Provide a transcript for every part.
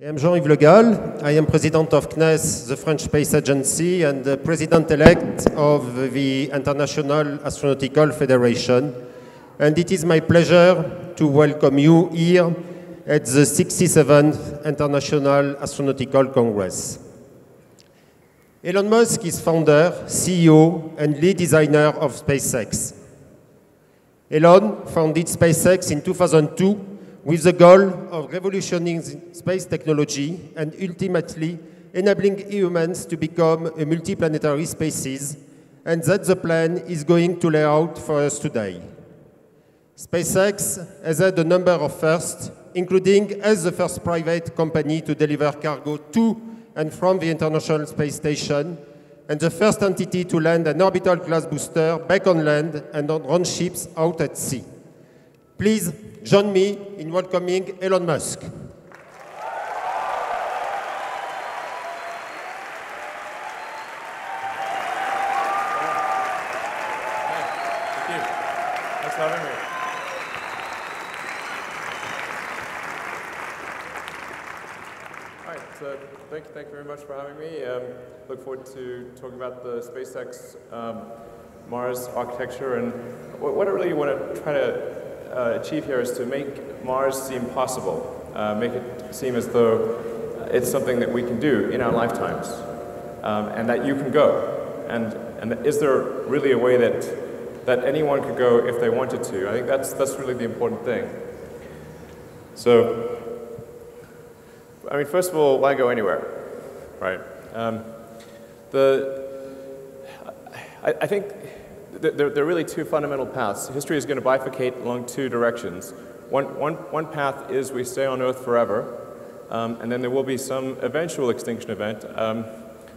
I am Jean-Yves Le Gall. I am president of CNES, the French Space Agency, and the president-elect of the International Astronautical Federation. And it is my pleasure to welcome you here at the 67th International Astronautical Congress. Elon Musk is founder, CEO, and lead designer of SpaceX. Elon founded SpaceX in 2002 with the goal of revolutionizing space technology and ultimately enabling humans to become a multiplanetary species, and that the plan is going to lay out for us today. SpaceX has had a number of firsts, including as the first private company to deliver cargo to and from the International Space Station, and the first entity to land an orbital class booster back on land and on ships out at sea. Please join me in welcoming Elon Musk. Thank you. Thanks for having me. All right, so thank you very much for having me. Look forward to talking about the SpaceX Mars architecture, and what I really want to try to achieve here is to make Mars seem possible, make it seem as though it's something that we can do in our lifetimes, and that you can go. And is there really a way that anyone could go if they wanted to? I think that's really the important thing. So, I mean, first of all, why go anywhere, right? I think there are really two fundamental paths. History is going to bifurcate along two directions. One path is we stay on Earth forever, and then there will be some eventual extinction event.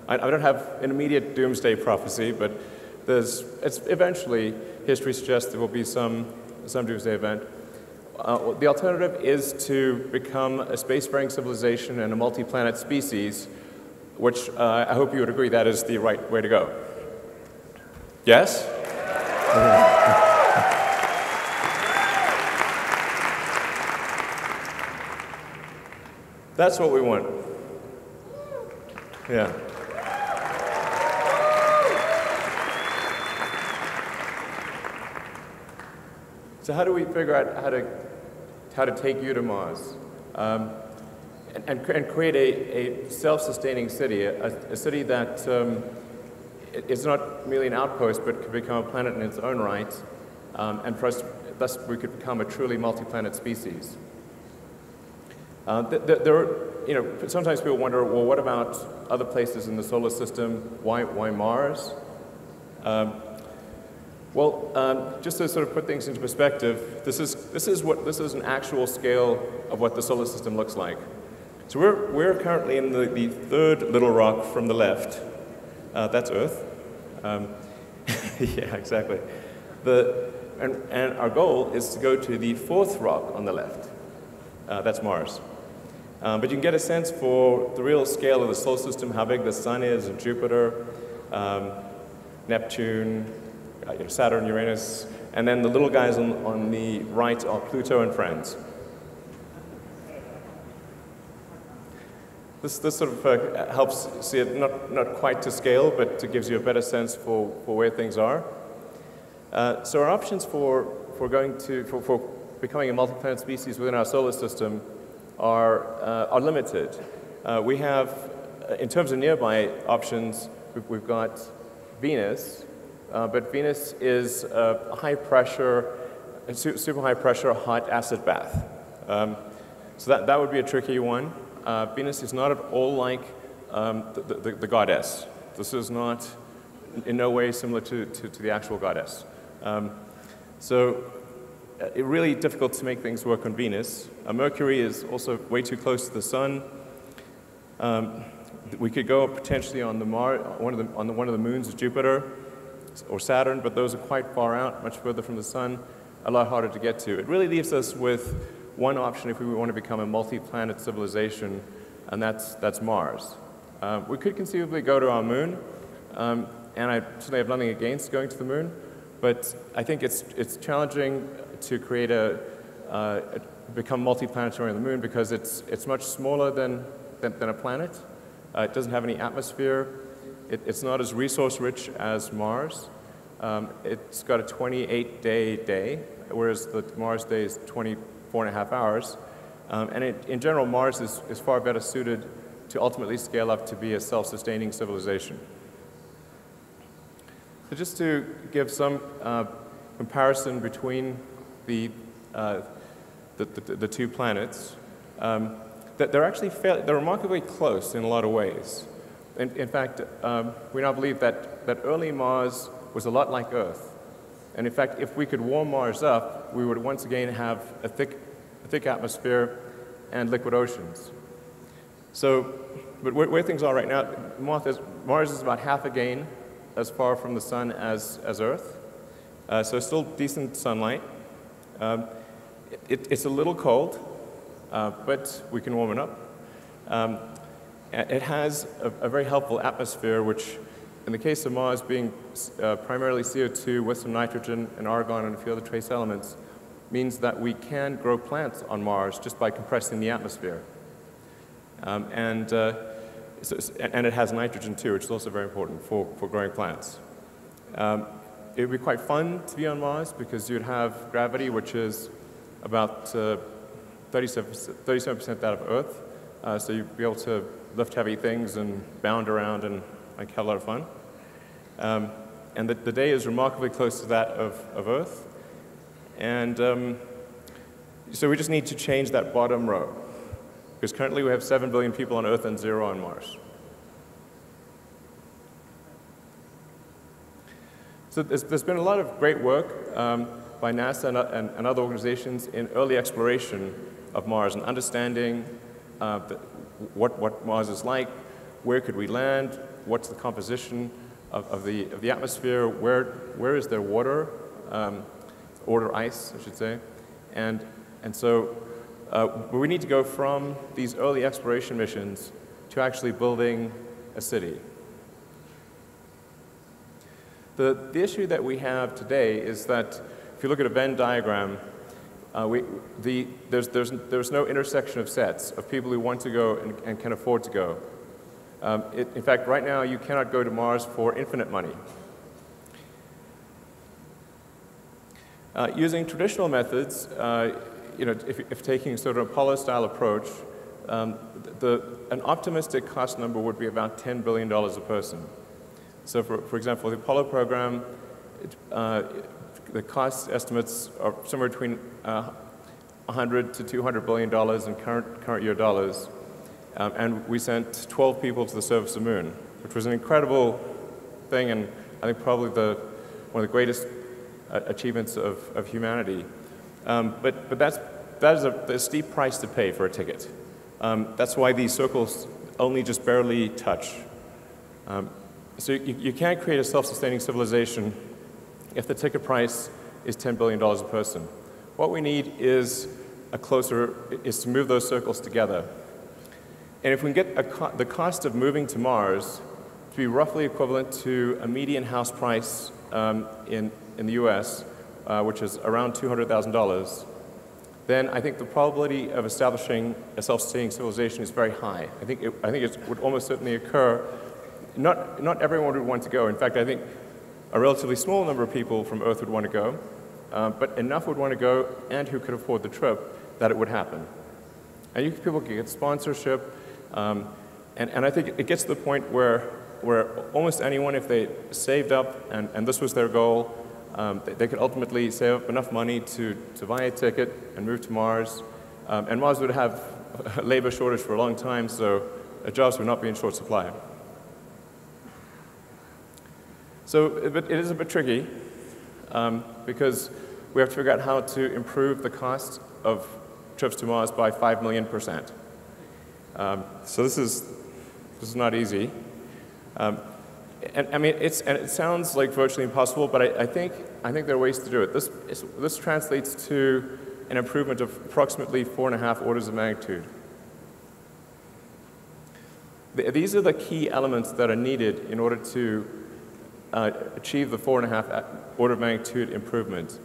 I don't have an immediate doomsday prophecy, but it's eventually, history suggests there will be some doomsday event. The alternative is to become a spacefaring civilization and a multi-planet species, which I hope you would agree that is the right way to go. Yes? That's what we want. Yeah. So how do we figure out how to take you to Mars and create a self-sustaining city, a city that it's not merely an outpost, but could become a planet in its own right, and for us, thus we could become a truly multi-planet species. Sometimes people wonder, well, what about other places in the solar system? Why Mars? Just to sort of put things into perspective, this is an actual scale of what the solar system looks like. So we're currently in the third little rock from the left. That's Earth. Yeah, exactly. And our goal is to go to the fourth rock on the left. That's Mars. But you can get a sense for the real scale of the solar system, how big the Sun is, and Jupiter, Neptune, Saturn, Uranus, and then the little guys on the right are Pluto and friends. This sort of helps see it not quite to scale, but it gives you a better sense for where things are. So our options for becoming a multi-planet species within our solar system are limited. We have, in terms of nearby options, we've got Venus, but Venus is a high-pressure, super high-pressure hot acid bath. So that would be a tricky one. Venus is not at all like the goddess. This is not in no way similar to the actual goddess. So it's really difficult to make things work on Venus. Mercury is also way too close to the Sun. We could go potentially on one of the moons of Jupiter or Saturn, but those are quite far out, much further from the Sun, a lot harder to get to. It really leaves us with one option if we want to become a multi-planet civilization, and that's Mars. We could conceivably go to our moon, and I certainly have nothing against going to the moon, but I think it's challenging to create a become multiplanetary on the moon because it's much smaller than a planet. It doesn't have any atmosphere. It's not as resource-rich as Mars. It's got a 28-day day, whereas the Mars day is 24.5 hours. And in general, Mars is far better suited to ultimately scale up to be a self-sustaining civilization. So just to give some comparison between the two planets, that they're remarkably close in a lot of ways. In fact, we now believe that early Mars was a lot like Earth. And in fact, if we could warm Mars up, we would once again have a thick atmosphere and liquid oceans. So, but where things are right now, Mars is about half again as far from the sun as Earth. So still decent sunlight. It's a little cold, but we can warm it up. It has a very helpful atmosphere, which, in the case of Mars being primarily CO2 with some nitrogen and argon and a few other trace elements, means that we can grow plants on Mars just by compressing the atmosphere. And it has nitrogen too, which is also very important for growing plants. It would be quite fun to be on Mars because you'd have gravity, which is about 37% that of Earth. So you'd be able to lift heavy things and bound around and have a lot of fun. And the day is remarkably close to that of Earth. And so we just need to change that bottom row. Because currently we have 7 billion people on Earth and 0 on Mars. So there's been a lot of great work by NASA and other organizations in early exploration of Mars and understanding what Mars is like, where could we land, what's the composition of the atmosphere, where is there water, or ice, I should say, and so we need to go from these early exploration missions to actually building a city. The issue that we have today is that if you look at a Venn diagram, there's no intersection of sets of people who want to go and can afford to go. In fact, right now you cannot go to Mars for infinite money. Using traditional methods, if taking sort of Apollo-style approach, an optimistic cost number would be about $10 billion a person. So for example, the Apollo program, the cost estimates are somewhere between $100 to $200 billion in current year dollars. And we sent 12 people to the surface of the moon, which was an incredible thing, and I think probably one of the greatest achievements of humanity. But that is a steep price to pay for a ticket. That's why these circles only just barely touch. So you can't create a self-sustaining civilization if the ticket price is $10 billion a person. What we need is to move those circles together. And if we can get the cost of moving to Mars to be roughly equivalent to a median house price in the US, which is around $200,000, then I think the probability of establishing a self-sustaining civilization is very high. I think it would almost certainly occur. Not everyone would want to go. In fact, I think a relatively small number of people from Earth would want to go, but enough would want to go and who could afford the trip that it would happen. And people can get sponsorship, and I think it gets to the point where almost anyone, if they saved up and this was their goal, they could ultimately save up enough money to buy a ticket and move to Mars. And Mars would have a labor shortage for a long time, so jobs would not be in short supply. So it is a bit tricky because we have to figure out how to improve the cost of trips to Mars by 5 million%. So this is not easy. And I mean, it sounds like virtually impossible, but I think there are ways to do it. This translates to an improvement of approximately 4.5 orders of magnitude. These are the key elements that are needed in order to achieve the 4.5 order of magnitude improvement.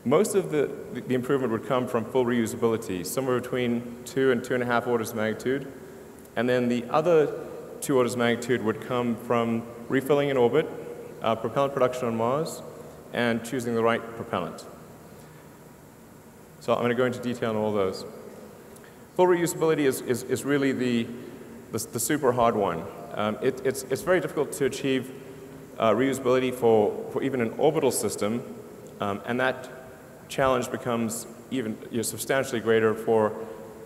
most of the improvement would come from full reusability, somewhere between 2 and 2.5 orders of magnitude. And then the other 2 orders of magnitude would come from refilling in orbit, propellant production on Mars, and choosing the right propellant. So I'm going to go into detail on all those. Full reusability is really the super hard one. It's very difficult to achieve reusability for even an orbital system, and that challenge becomes even substantially greater for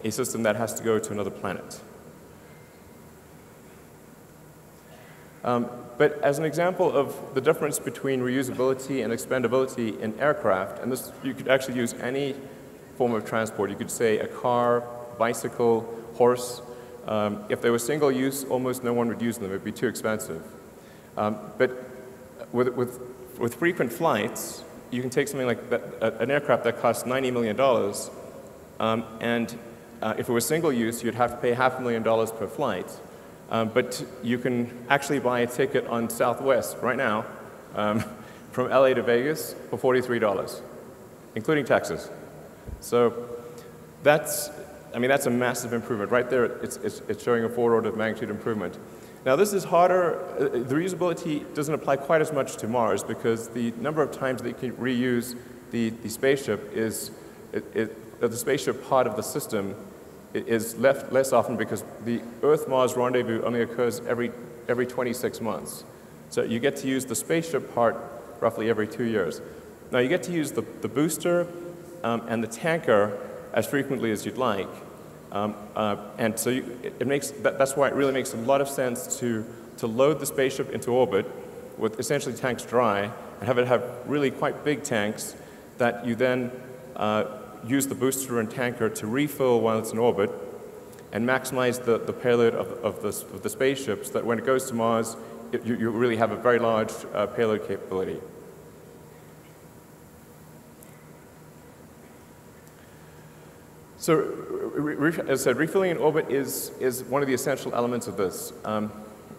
a system that has to go to another planet. But as an example of the difference between reusability and expandability in aircraft, and this you could actually use any form of transport. You could say a car, bicycle, horse. If they were single use, almost no one would use them. It would be too expensive. But with frequent flights, you can take something like that, an aircraft that costs $90 million, and if it was single use, you'd have to pay $500,000 per flight. But you can actually buy a ticket on Southwest right now from LA to Vegas for $43, including taxes. So that's a massive improvement. Right there, it's showing a 4 order of magnitude improvement. Now this is harder. The reusability doesn't apply quite as much to Mars because the number of times that you can reuse the spaceship is, the spaceship part of the system is left less often because the Earth-Mars rendezvous only occurs every 26 months. So you get to use the spaceship part roughly every 2 years. Now you get to use the booster and the tanker as frequently as you'd like. And so that's why it really makes a lot of sense to load the spaceship into orbit with essentially tanks dry and have it have really quite big tanks that you then use the booster and tanker to refill while it's in orbit and maximize the payload of the spaceship so that when it goes to Mars, you really have a very large payload capability. So, as I said, refilling in orbit is one of the essential elements of this.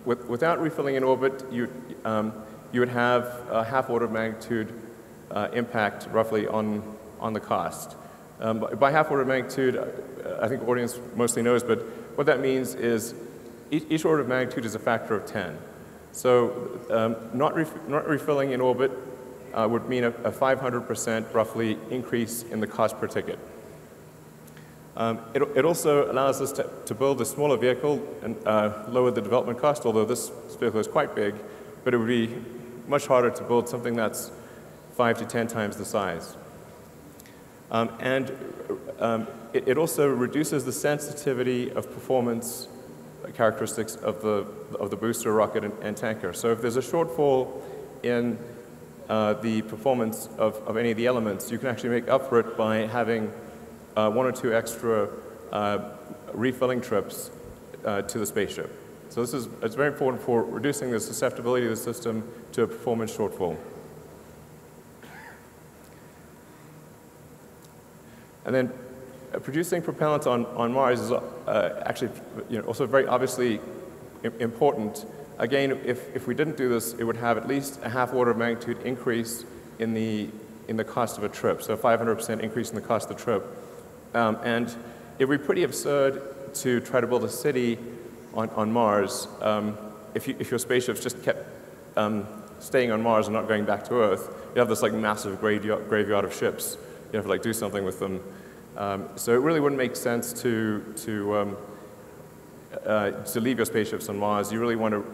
Without refilling in orbit, you would have a half order of magnitude impact roughly on the cost. By half order of magnitude, I think the audience mostly knows, but what that means is each order of magnitude is a factor of 10. So not refilling in orbit would mean a 500% roughly increase in the cost per ticket. It also allows us to build a smaller vehicle and lower the development cost, although this vehicle is quite big, but it would be much harder to build something that's 5 to 10 times the size. It also reduces the sensitivity of performance characteristics of the booster, rocket, and tanker. So if there's a shortfall in the performance of any of the elements, you can actually make up for it by having 1 or 2 extra refilling trips to the spaceship. So it's very important for reducing the susceptibility of the system to a performance shortfall. And then producing propellant on Mars is actually also very obviously important. Again, if we didn't do this, it would have at least a half order of magnitude increase in the cost of a trip, so a 500% increase in the cost of the trip. And it would be pretty absurd to try to build a city on Mars if your spaceships just kept staying on Mars and not going back to Earth. You have this like massive graveyard of ships. You have to like do something with them. So it really wouldn't make sense to leave your spaceships on Mars. You really want to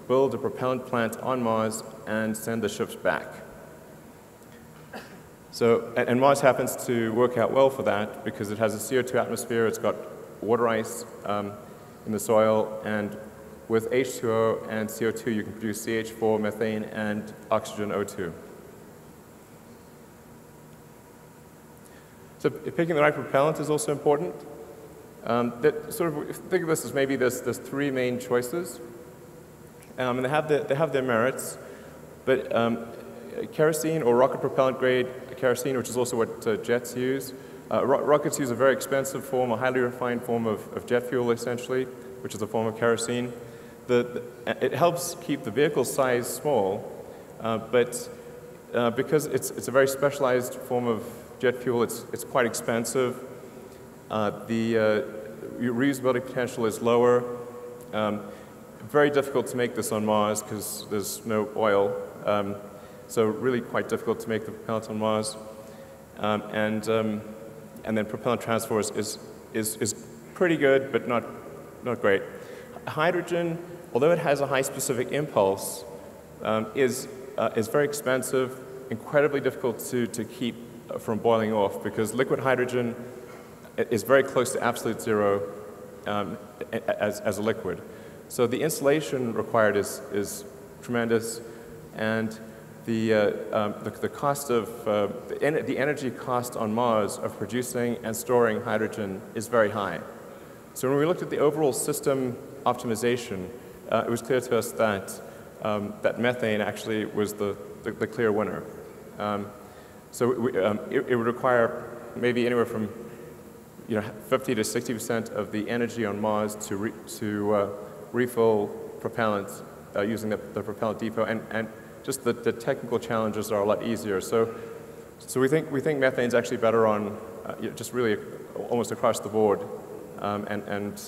build a propellant plant on Mars and send the ships back. So, and Mars happens to work out well for that because it has a CO2 atmosphere, it's got water ice in the soil, and with H2O and CO2 you can produce CH4, methane, and oxygen O2. So picking the right propellant is also important. Think of this as maybe there's 3 main choices, and they have their merits, but kerosene or rocket propellant grade kerosene, which is also what jets use. Rockets use a very expensive form, a highly refined form of jet fuel essentially, which is a form of kerosene. It helps keep the vehicle size small, but because it's a very specialized form of jet fuel, it's quite expensive. The reusability potential is lower. Very difficult to make this on Mars because there's no oil. So really quite difficult to make the propellant on Mars. And then propellant transfer is pretty good, but not great. Hydrogen, although it has a high specific impulse, is very expensive, incredibly difficult to keep from boiling off because liquid hydrogen is very close to absolute zero as a liquid. So the insulation required is tremendous, and the cost of the energy cost on Mars of producing and storing hydrogen is very high. So when we looked at the overall system optimization, it was clear to us that that methane actually was the clear winner. So it would require maybe anywhere from 50 to 60% of the energy on Mars to refill propellant using the propellant depot, and just the technical challenges are a lot easier. So we think methane's actually better on just really almost across the board. And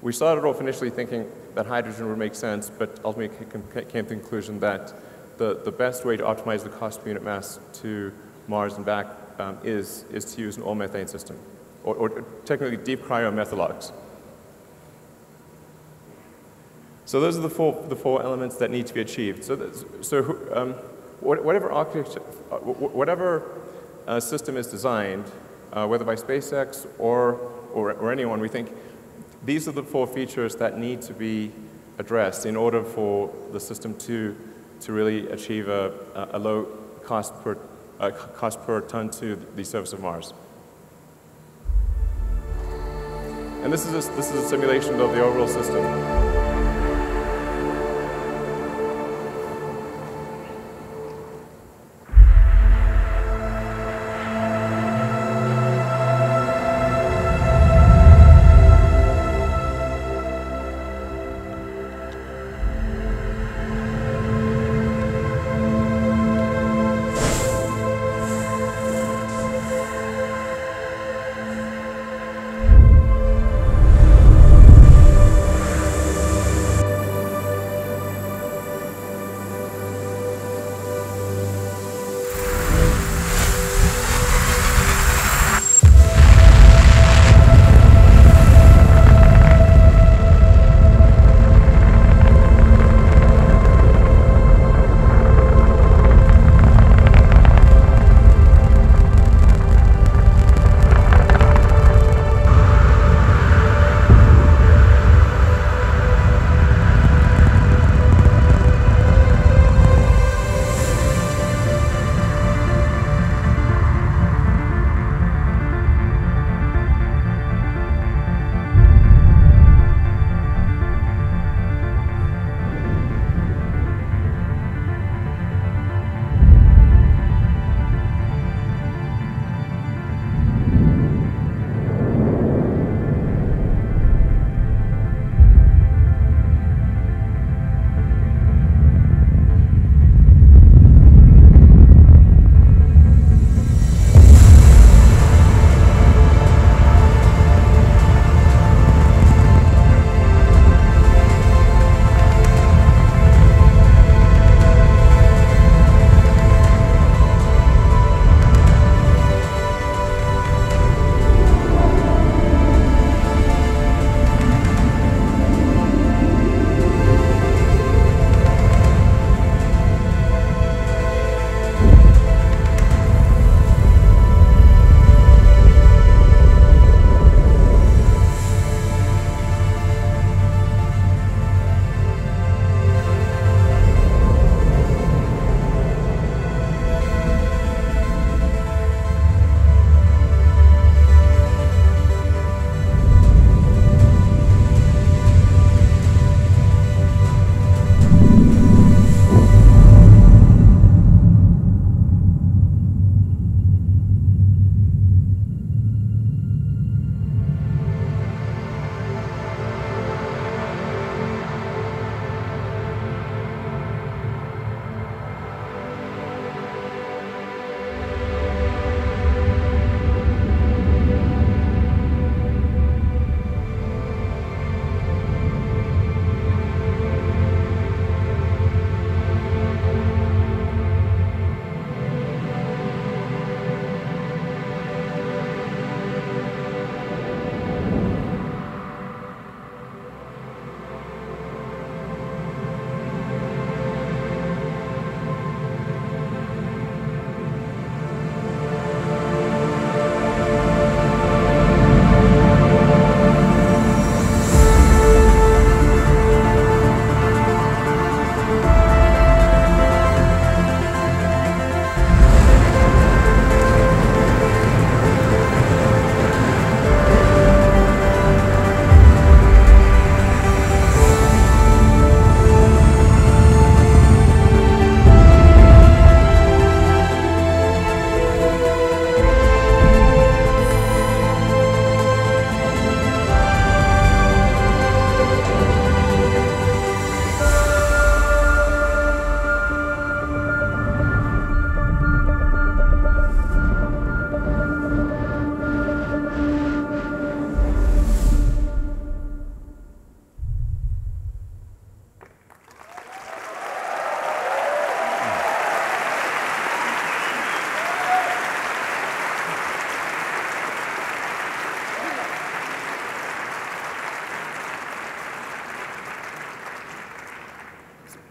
we started off initially thinking that hydrogen would make sense, but ultimately came to the conclusion that the best way to optimize the cost per unit mass to Mars and back is to use an all-methane system, or technically deep cryomethalogs. So those are the four elements that need to be achieved. Whatever architecture, whatever system is designed, whether by SpaceX or anyone, we think these are the four features that need to be addressed in order for the system to really achieve a low cost per ton to the surface of Mars. And this is a simulation of the overall system.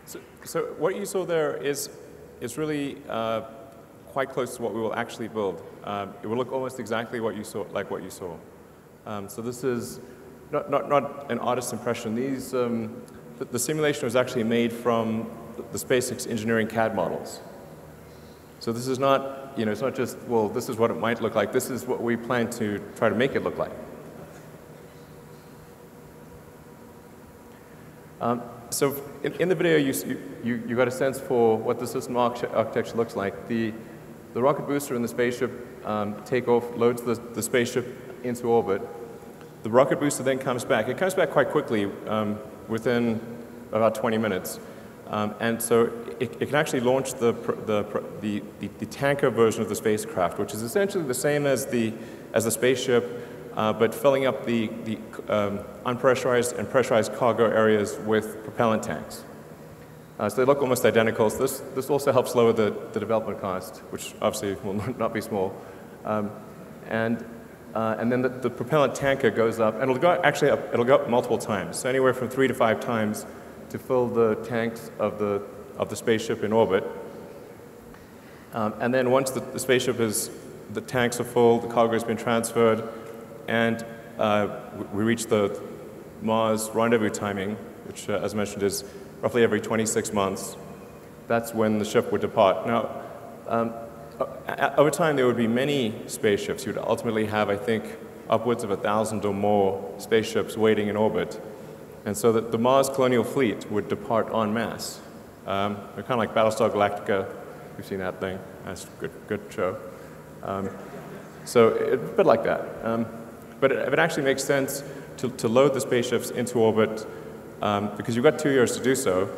So what you saw there is really quite close to what we will actually build. It will look almost exactly what you saw, like what you saw. So this is not an artist's impression. These, the simulation was actually made from the SpaceX engineering CAD models. So this is not, it's not just, well, this is what it might look like. This is what we plan to try to make it look like. So in the video, you got a sense for what the system architecture looks like. The rocket booster and the spaceship take off, loads the spaceship into orbit. The rocket booster then comes back. It comes back quite quickly, within about 20 minutes. And so it can actually launch the tanker version of the spacecraft, which is essentially the same as the spaceship, but filling up the unpressurized and pressurized cargo areas with propellant tanks. So they look almost identical. So this also helps lower the development cost, which obviously will not be small. And then the propellant tanker goes up, and it'll go up multiple times, so anywhere from 3 to 5 times to fill the tanks of the spaceship in orbit. And then once the spaceship the tanks are full, the cargo has been transferred, and we reach the Mars rendezvous timing, which, as mentioned, is roughly every 26 months. That's when the ship would depart. Now, over time, there would be many spaceships. You would ultimately have, I think, upwards of 1,000 or more spaceships waiting in orbit. And so the Mars colonial fleet would depart en masse. They're kind of like Battlestar Galactica. You've seen that thing. That's a good show. So a bit like that. But it actually makes sense to load the spaceships into orbit because you've got 2 years to do so,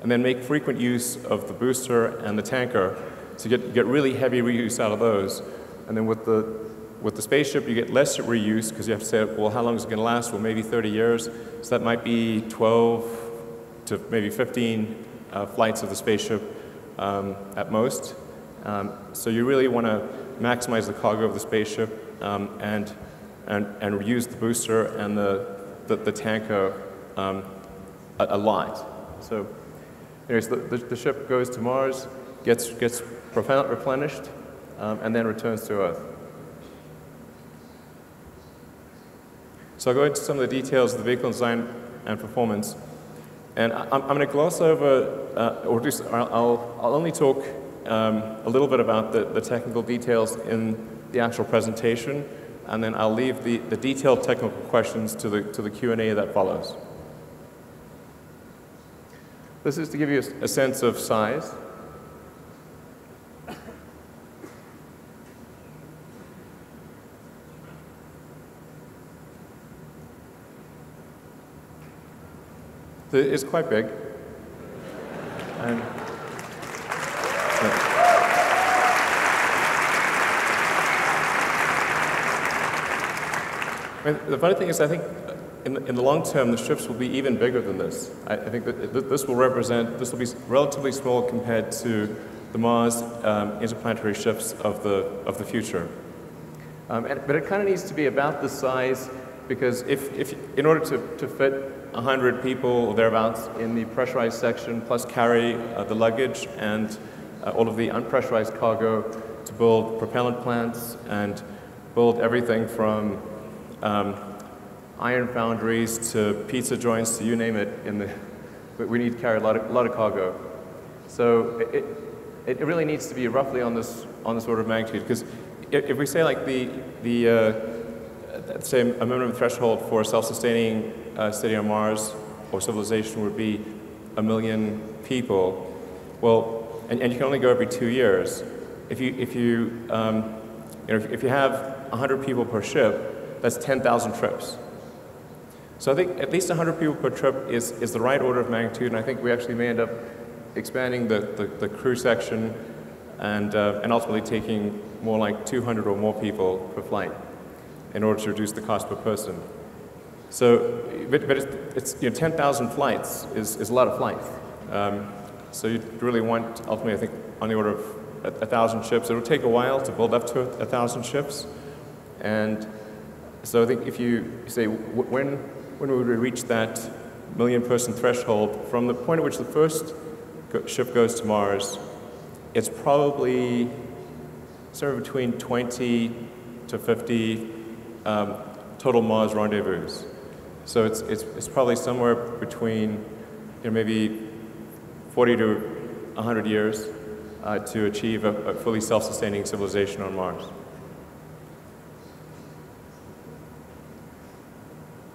and then make frequent use of the booster and the tanker to get really heavy reuse out of those. And then with the spaceship, you get less reuse because you have to say, well, how long is it going to last? Well, maybe 30 years. So that might be 12 to maybe 15 flights of the spaceship at most. So you really want to maximize the cargo of the spaceship and reuse the booster and the tanker a lot. So anyways, the ship goes to Mars, gets propellant replenished, and then returns to Earth. So I'll go into some of the details of the vehicle design and performance. And I'm going to gloss over, I'll only talk a little bit about the technical details in the actual presentation, and then I'll leave the detailed technical questions to the Q&A that follows. This is to give you a sense of size. It's quite big. And I mean, the funny thing is, I think in the long term, the ships will be even bigger than this. I think that this will be relatively small compared to the Mars interplanetary ships of the future. But it kind of needs to be about this size because if in order to fit 100 people or thereabouts in the pressurized section, plus carry the luggage and all of the unpressurized cargo to build propellant plants and build everything from iron foundries to pizza joints to you name it. We need to carry a lot of cargo. So it really needs to be roughly on this order of magnitude. Because if we say like say a minimum threshold for self-sustaining city on Mars or civilization would be 1 million people. Well, and you can only go every 2 years. If you have 100 people per ship, that's 10,000 trips. So I think at least 100 people per trip is the right order of magnitude, and I think we actually may end up expanding the crew section and ultimately taking more like 200 or more people per flight in order to reduce the cost per person. So, but it's 10,000 flights is a lot of flights. So you really want, ultimately, I think, on the order of 1,000 ships. It'll take a while to build up to 1,000 ships. And so I think if you say, when would we reach that 1 million-person threshold, from the point at which the first ship goes to Mars, it's probably somewhere between 20 to 50 total Mars rendezvous. So it's probably somewhere between maybe 40 to 100 years to achieve a fully self-sustaining civilization on Mars.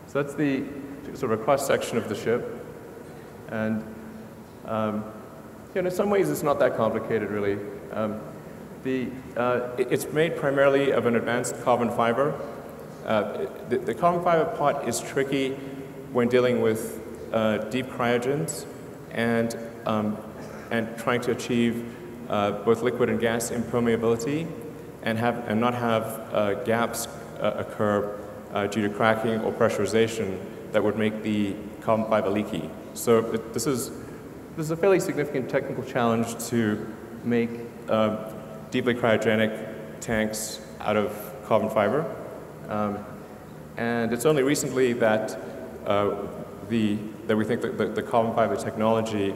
So that's the sort of a cross-section of the ship. And in some ways, it's not that complicated, really. It's made primarily of an advanced carbon fiber. The carbon fiber part is tricky when dealing with deep cryogens and trying to achieve both liquid and gas impermeability and not have gaps occur due to cracking or pressurization that would make the carbon fiber leaky. So this is a fairly significant technical challenge to make deeply cryogenic tanks out of carbon fiber. And it's only recently that we think that the carbon fiber technology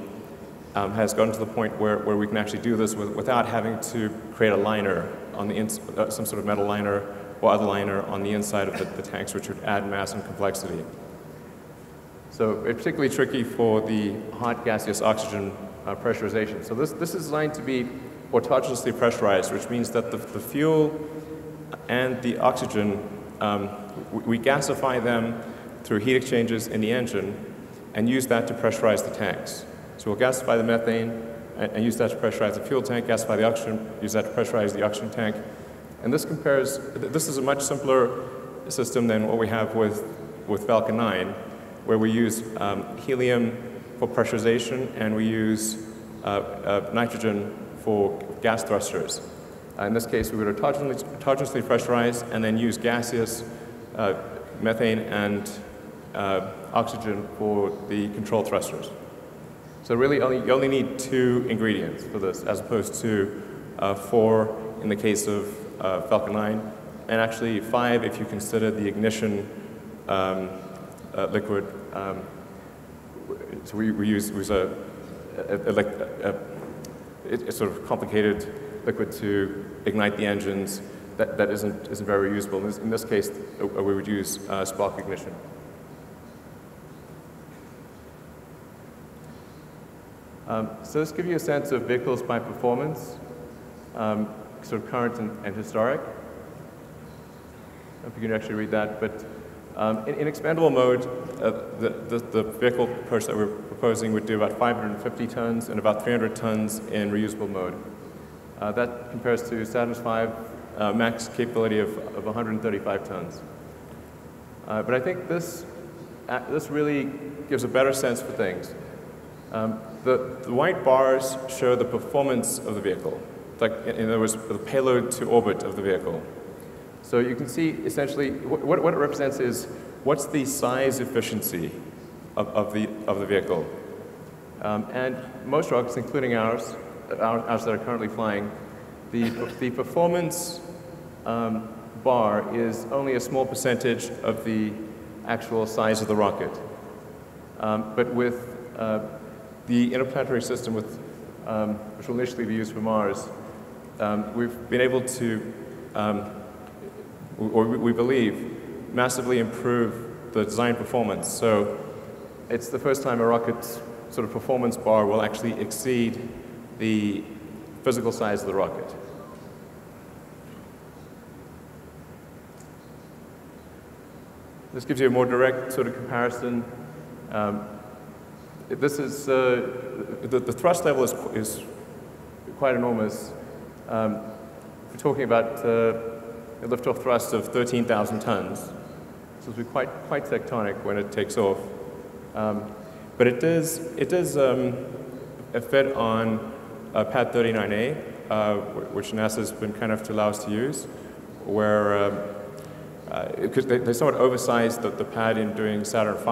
has gotten to the point where we can actually do this without having to create a liner on the some sort of metal liner or other liner on the inside of the tanks, which would add mass and complexity. So it's particularly tricky for the hot gaseous oxygen pressurization. So this is designed to be autonomously pressurized, which means that the fuel and the oxygen, we gasify them through heat exchanges in the engine and use that to pressurize the tanks. So we'll gasify the methane and use that to pressurize the fuel tank, gasify the oxygen, use that to pressurize the oxygen tank. And this is a much simpler system than what we have with Falcon 9, where we use helium for pressurization and we use nitrogen for gas thrusters. In this case, we would autonomously pressurize and then use gaseous methane and oxygen for the control thrusters. So really, you only need 2 ingredients for this, as opposed to 4 in the case of Falcon 9, and actually 5 if you consider the ignition liquid. So we use a sort of complicated liquid to ignite the engines that isn't very reusable. In this case, we would use spark ignition. So this gives you a sense of vehicles by performance, sort of current and historic. I don't know if you can actually read that, but in expandable mode, the vehicle approach that we're proposing would do about 550 tons and about 300 tons in reusable mode. That compares to Saturn's V max capability of 135 tons. But I think this really gives a better sense for things. The white bars show the performance of the vehicle, like in other words, the payload to orbit of the vehicle. So you can see essentially what it represents is what's the size efficiency of the vehicle. And most rockets, including ours that are currently flying, the performance bar is only a small percentage of the actual size of the rocket. But with the interplanetary system, which will initially be used for Mars, we've been able to, or we believe, massively improve the design performance. So it's the first time a rocket's sort of performance bar will actually exceed the physical size of the rocket. This gives you a more direct sort of comparison. This is the thrust level is quite enormous. We're talking about a liftoff thrust of 13,000 tons. So it'll be quite tectonic when it takes off. But it does fit on Pad 39A, which NASA's been kind enough to allow us to use, where because they somewhat oversized the pad in doing Saturn V,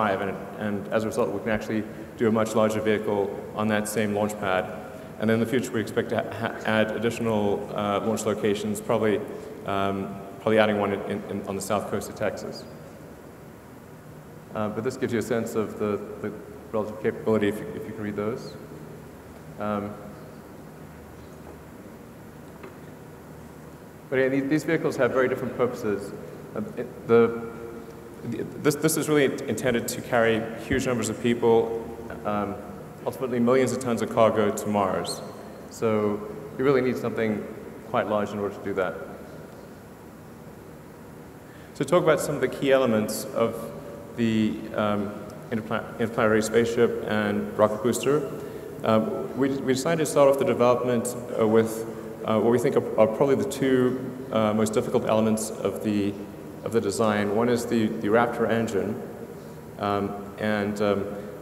and as a result, we can actually do a much larger vehicle on that same launch pad. And then in the future, we expect to add additional launch locations, probably adding one on the south coast of Texas. But this gives you a sense of the relative capability if you can read those. But yeah, these vehicles have very different purposes. This is really intended to carry huge numbers of people, ultimately millions of tons of cargo to Mars. So you really need something quite large in order to do that. So talk about some of the key elements of the interplanetary spaceship and rocket booster. We decided to start off the development with what we think are probably the two most difficult elements of the design. One is the Raptor engine,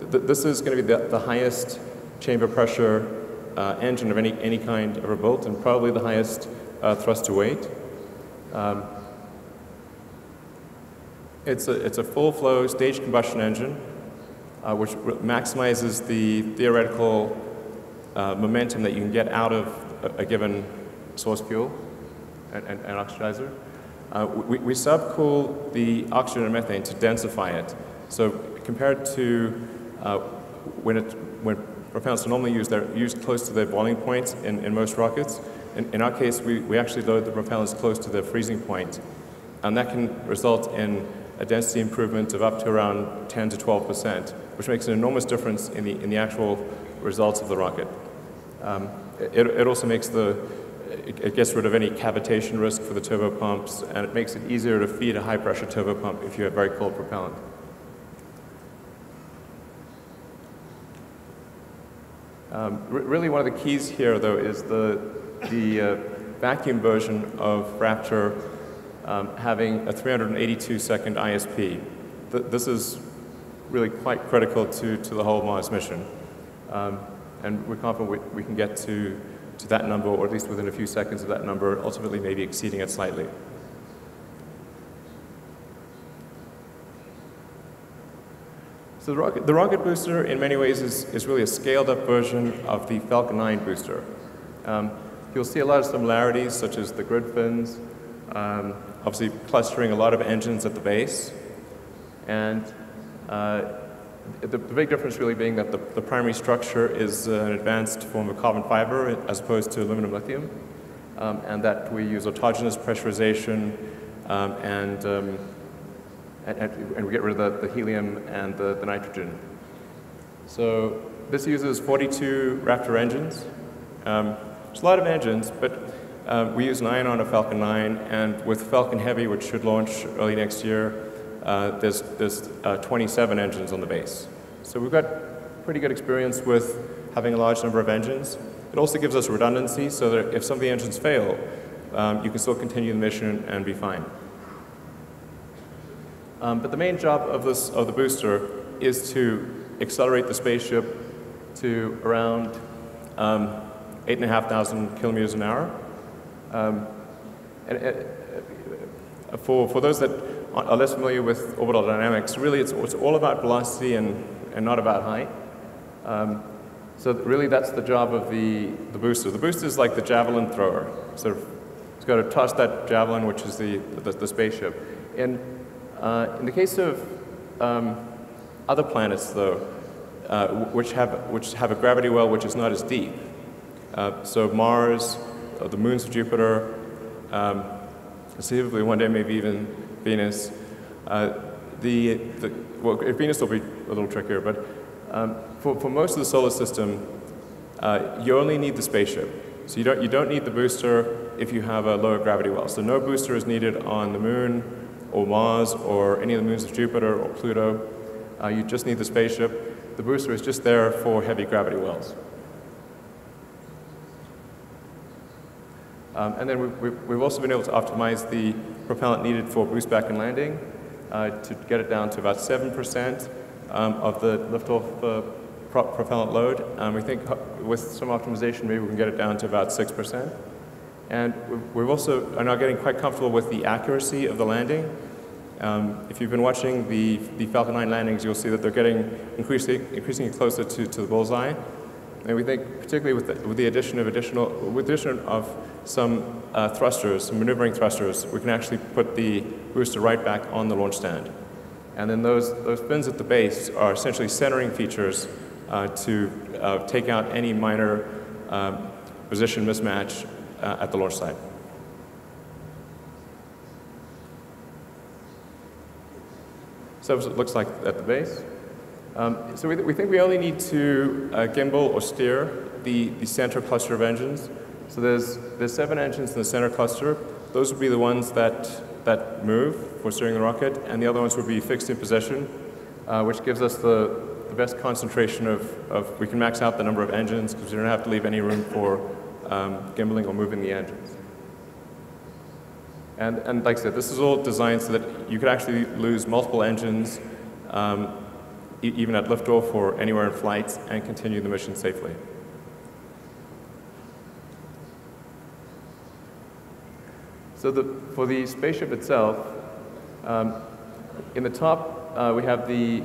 this is going to be the highest chamber pressure engine of any kind ever built, and probably the highest thrust to weight. It's a full-flow staged combustion engine, which maximizes the theoretical momentum that you can get out of a given source fuel and oxidizer. We subcool the oxygen and methane to densify it. So compared to when propellants are normally used, they're used close to their boiling point in most rockets. In our case, we actually load the propellants close to their freezing point. And that can result in a density improvement of up to around 10 to 12%, which makes an enormous difference in the actual results of the rocket. It also makes it gets rid of any cavitation risk for the turbopumps, and it makes it easier to feed a high-pressure turbopump if you have very cold propellant. Really, one of the keys here, though, is the vacuum version of Raptor having a 382-second ISP. This is really quite critical to the whole Mars mission. And we're confident we can get to that number, or at least within a few seconds of that number, ultimately maybe exceeding it slightly. So the rocket booster, in many ways, is really a scaled-up version of the Falcon 9 booster. You'll see a lot of similarities, such as the grid fins, obviously clustering a lot of engines at the base, and the big difference really being that the primary structure is an advanced form of carbon fiber as opposed to aluminum lithium, and that we use autogenous pressurization and we get rid of the helium and the nitrogen. So this uses 42 Raptor engines. It's a lot of engines, but we use 9 on a Falcon 9, and with Falcon Heavy, which should launch early next year, there's 27 engines on the base. So we've got pretty good experience with having a large number of engines. It also gives us redundancy, so that if some of the engines fail, you can still continue the mission and be fine. But the main job of the booster is to accelerate the spaceship to around 8,500 kilometers an hour. For those that are less familiar with orbital dynamics, really it's all about velocity and not about height. So really that's the job of the booster. The booster is like the javelin thrower. Sort of, it's got to toss that javelin, which is the spaceship. In the case of other planets, though, which have a gravity well which is not as deep, so Mars, the moons of Jupiter, conceivably one day maybe even Venus. Well, Venus will be a little trickier, but for most of the solar system, you only need the spaceship. So you don't need the booster if you have a lower gravity well. So no booster is needed on the moon or Mars or any of the moons of Jupiter or Pluto. You just need the spaceship. The booster is just there for heavy gravity wells. And then we've also been able to optimize the propellant needed for boost back and landing to get it down to about 7% of the liftoff propellant load. We think with some optimization, maybe we can get it down to about 6%. And we've also are now getting quite comfortable with the accuracy of the landing. If you've been watching the Falcon 9 landings, you'll see that they're getting increasingly closer to the bullseye. And we think, particularly with the addition of some thrusters, some maneuvering thrusters, we can actually put the booster right back on the launch stand. And then those fins at the base are essentially centering features to take out any minor position mismatch at the launch site. So that's what it looks like at the base. So we think we only need to gimbal or steer the center cluster of engines. So there's 7 engines in the center cluster. Those would be the ones that move for steering the rocket, and the other ones would be fixed in position, which gives us the best concentration of we can max out the number of engines because we don't have to leave any room for gimbaling or moving the engines. And like I said, this is all designed so that you could actually lose multiple engines even at liftoff or anywhere in flight and continue the mission safely. So for the spaceship itself, in the top we have the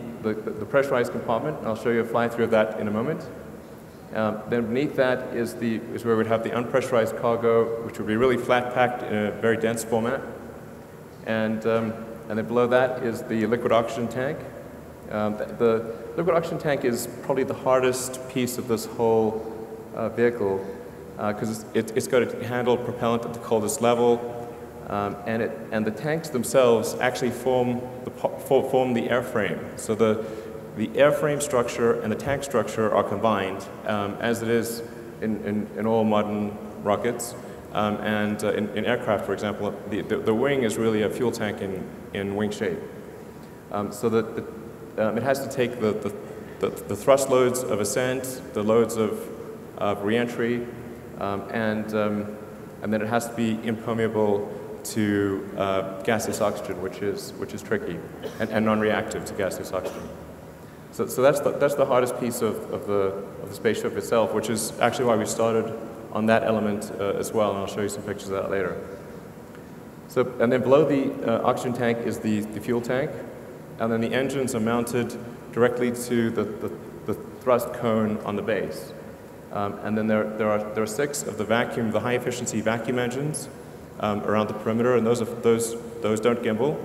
pressurized compartment. I'll show you a fly-through of that in a moment. Then beneath that is where we'd have the unpressurized cargo, which would be really flat-packed in a very dense format. And then below that is the liquid oxygen tank. The liquid oxygen tank is probably the hardest piece of this whole vehicle because it's got to handle propellant at the coldest level. And the tanks themselves actually form the airframe. So the airframe structure and the tank structure are combined, as it is in all modern rockets. And in aircraft, for example, the wing is really a fuel tank in wing shape. So that it has to take the thrust loads of ascent, the loads of reentry, and then it has to be impermeable to gaseous oxygen, which is tricky, and non-reactive to gaseous oxygen. So that's the hardest piece of the spaceship itself, which is actually why we started on that element as well, and I'll show you some pictures of that later. So, and then below the oxygen tank is the fuel tank, and then the engines are mounted directly to the thrust cone on the base. And then there are 6 of the high efficiency vacuum engines around the perimeter, and those don't gimbal.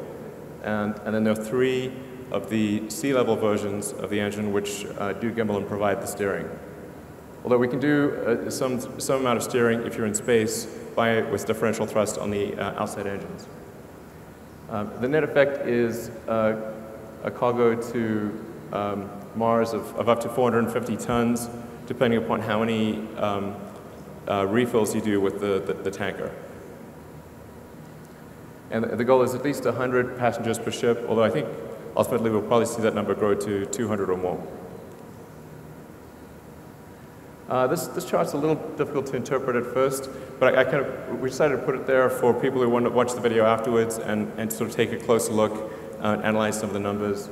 And then there are 3 of the sea-level versions of the engine which do gimbal and provide the steering. Although we can do some amount of steering if you're in space with differential thrust on the outside engines. The net effect is a cargo to Mars of up to 450 tons, depending upon how many refills you do with the tanker. And the goal is at least 100 passengers per ship, although I think ultimately we'll probably see that number grow to 200 or more. This chart's a little difficult to interpret at first, but we decided to put it there for people who want to watch the video afterwards and sort of take a closer look, analyze some of the numbers.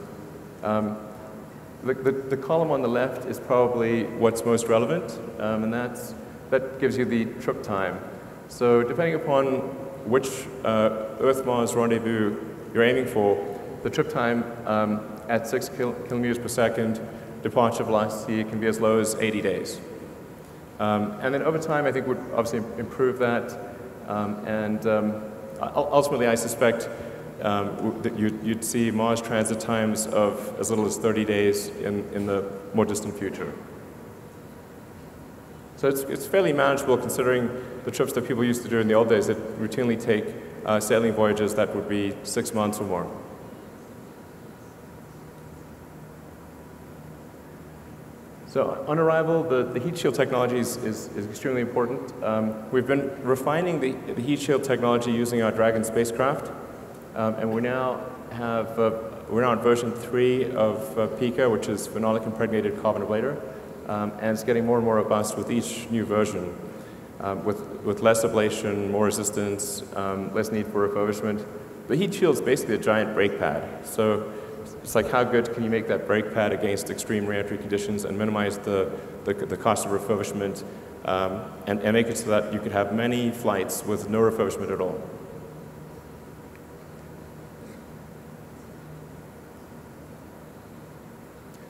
The column on the left is probably what's most relevant, and that gives you the trip time. So depending upon which Earth-Mars rendezvous you're aiming for, the trip time at 6 kilometers per second, departure velocity can be as low as 80 days. And then over time, I think we'd obviously improve that. Ultimately, I suspect that you'd see Mars transit times of as little as 30 days in the more distant future. So it's fairly manageable considering the trips that people used to do in the old days that routinely take sailing voyages that would be 6 months or more. So on arrival, the heat shield technology is extremely important. We've been refining the heat shield technology using our Dragon spacecraft, and we're now on version 3 of Pica, which is phenolic impregnated carbon ablator, and it's getting more and more robust with each new version, with less ablation, more resistance, less need for refurbishment. The heat shield is basically a giant brake pad. So it's like, how good can you make that brake pad against extreme reentry conditions and minimize the cost of refurbishment, and make it so that you could have many flights with no refurbishment at all.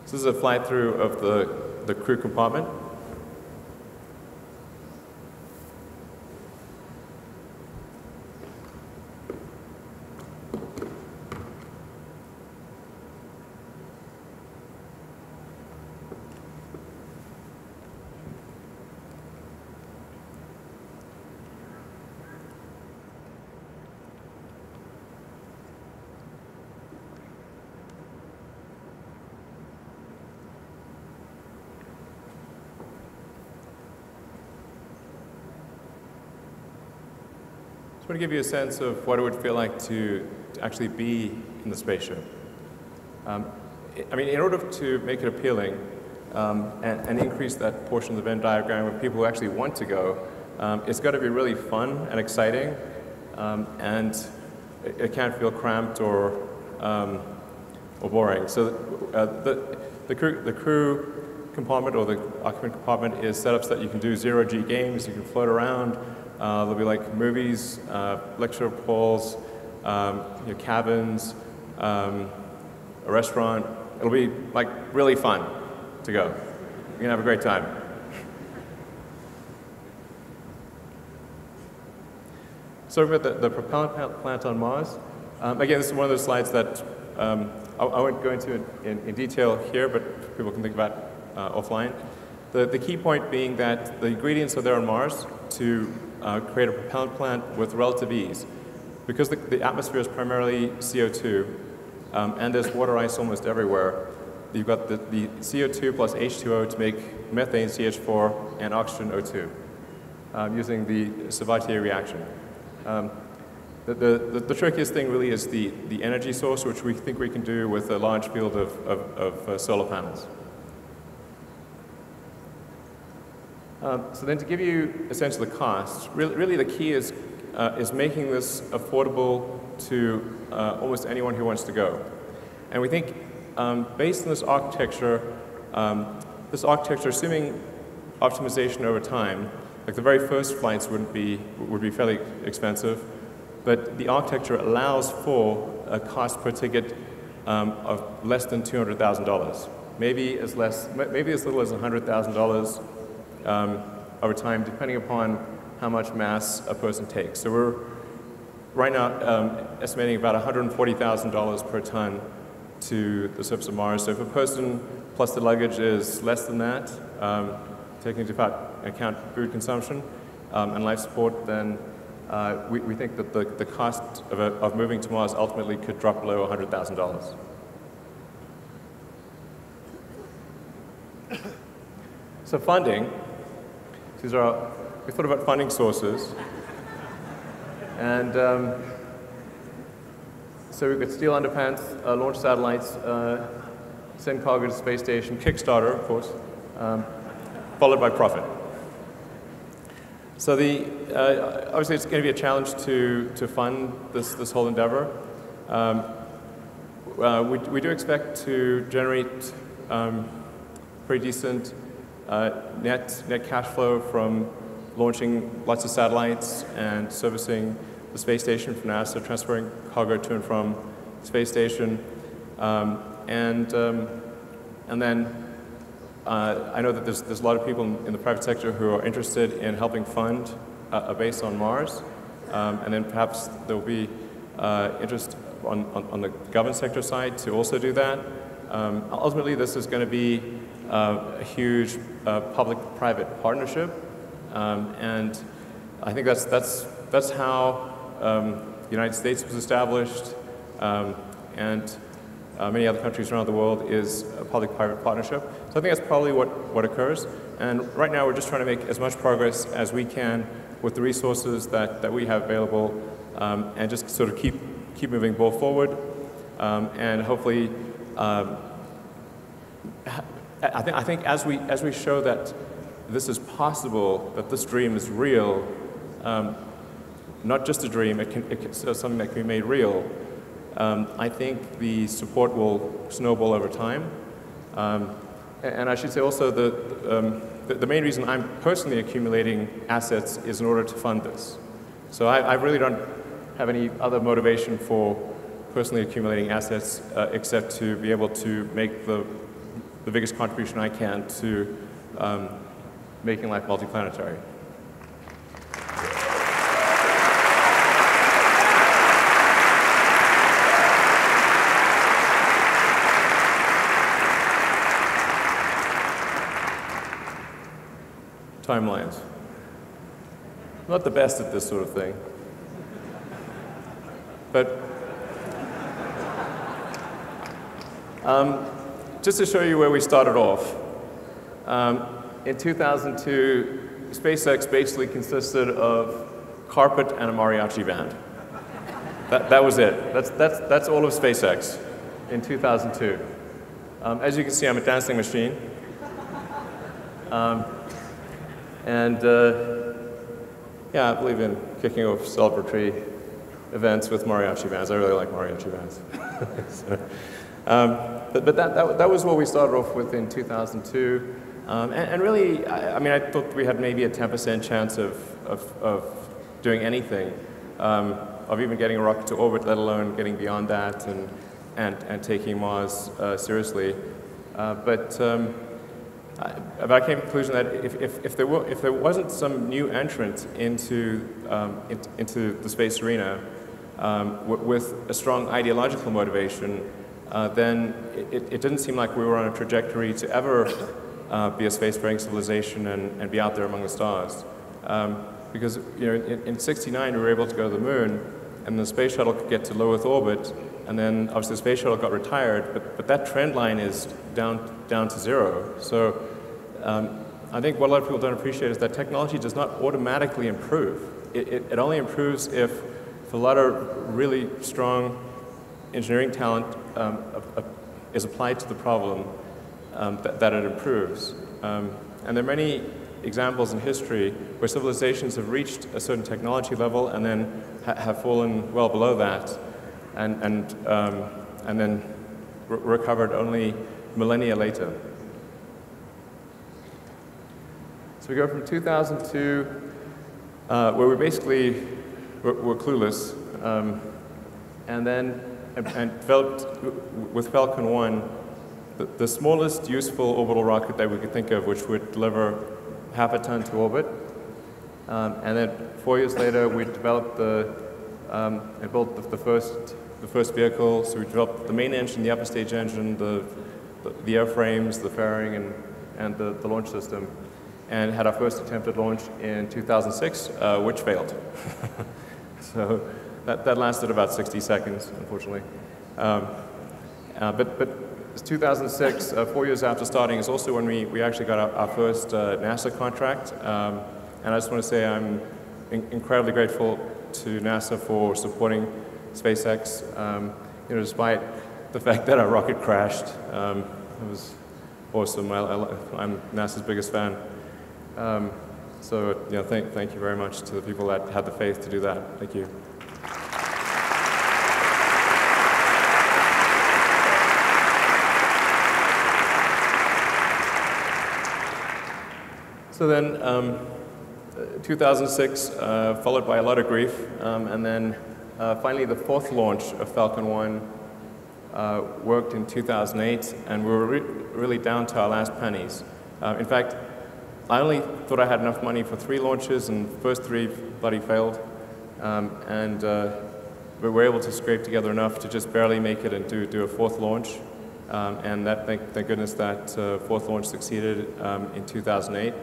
So this is a fly-through of the crew compartment. I want to give you a sense of what it would feel like to actually be in the spaceship. I mean, in order to make it appealing and increase that portion of the Venn diagram of people who actually want to go, it's got to be really fun and exciting, and it can't feel cramped or boring. So the crew compartment or the occupant compartment is set up so that you can do zero-G games, you can float around. There'll be like movies, lecture halls, cabins, a restaurant. It'll be like really fun to go. You're gonna have a great time. So we've got the propellant plant on Mars. Again, this is one of those slides that I won't go into in detail here, but people can think about offline. The key point being that the ingredients are there on Mars to create a propellant plant with relative ease. Because the atmosphere is primarily CO2, and there's water ice almost everywhere, you've got the CO2 plus H2O to make methane CH4 and oxygen O2 using the Sabatier reaction. The trickiest thing really is the energy source, which we think we can do with a large field of solar panels. So then to give you a sense of the cost, really the key is making this affordable to almost anyone who wants to go. And we think based on this architecture, assuming optimization over time, like the very first flights would be fairly expensive, but the architecture allows for a cost per ticket of less than $200,000. Maybe as little as $100,000 over time, depending upon how much mass a person takes. So we're right now estimating about $140,000 per ton to the surface of Mars. So if a person plus the luggage is less than that, taking into account food consumption and life support, then we think that the cost of moving to Mars ultimately could drop below $100,000. So funding, we thought about funding sources. And so we've got steel underpants, launch satellites, send cargo to the space station, Kickstarter, of course, followed by profit. So obviously it's going to be a challenge to fund this whole endeavor. We do expect to generate pretty decent net cash flow from launching lots of satellites and servicing the space station for NASA, transferring cargo to and from the space station, and then I know that there's a lot of people in the private sector who are interested in helping fund a base on Mars, and then perhaps there will be interest on the government sector side to also do that. Ultimately, this is going to be a huge public-private partnership, and I think that's how the United States was established, and many other countries around the world is a public-private partnership. So I think that's probably what occurs. And right now, we're just trying to make as much progress as we can with the resources that we have available, and just sort of keep moving the ball forward, and hopefully. I think as we show that this is possible, that this dream is real, not just a dream, it's something that can be made real, I think the support will snowball over time. And I should say also the main reason I'm personally accumulating assets is in order to fund this. So I really don't have any other motivation for personally accumulating assets except to be able to make the biggest contribution I can to making life multiplanetary. Timelines. I'm not the best at this sort of thing, but just to show you where we started off, in 2002, SpaceX basically consisted of carpet and a mariachi band. That was it. That's all of SpaceX in 2002. As you can see, I'm a dancing machine. Yeah, I believe in kicking off celebratory events with mariachi bands. I really like mariachi bands. But that was what we started off with in 2002. And really, I mean, I thought we had maybe a 10% chance of doing anything, of even getting a rocket to orbit, let alone getting beyond that and taking Mars seriously. But I came to the conclusion that if there wasn't some new entrant into the space arena with a strong ideological motivation, then it didn't seem like we were on a trajectory to ever be a spacefaring civilization and be out there among the stars. Because in '69 we were able to go to the moon, and the space shuttle could get to low Earth orbit, and then obviously the space shuttle got retired, but that trend line is down to zero. So I think what a lot of people don't appreciate is that technology does not automatically improve. It only improves if a lot of really strong engineering talent is applied to the problem that it improves. And there are many examples in history where civilizations have reached a certain technology level and then have fallen well below that, and then recovered only millennia later. So we go from 2002, where we basically were clueless, and developed with Falcon 1 the smallest useful orbital rocket that we could think of, which would deliver half a ton to orbit. And then 4 years later, we developed and built the first vehicle. So we developed the main engine, the upper stage engine, the airframes, the fairing, and the launch system, and had our first attempt at launch in 2006, which failed. So that lasted about 60 seconds, unfortunately. But 2006, 4 years after starting, is also when we actually got our first NASA contract. And I just want to say I'm incredibly grateful to NASA for supporting SpaceX, despite the fact that our rocket crashed. It was awesome. I'm NASA's biggest fan. So thank you very much to the people that had the faith to do that. Thank you. So then, 2006, followed by a lot of grief, and then finally the fourth launch of Falcon 1 worked in 2008, and we were really down to our last pennies. In fact, I only thought I had enough money for 3 launches, and the first 3 bloody failed, and we were able to scrape together enough to just barely make it and do a fourth launch, and thank goodness that fourth launch succeeded in 2008.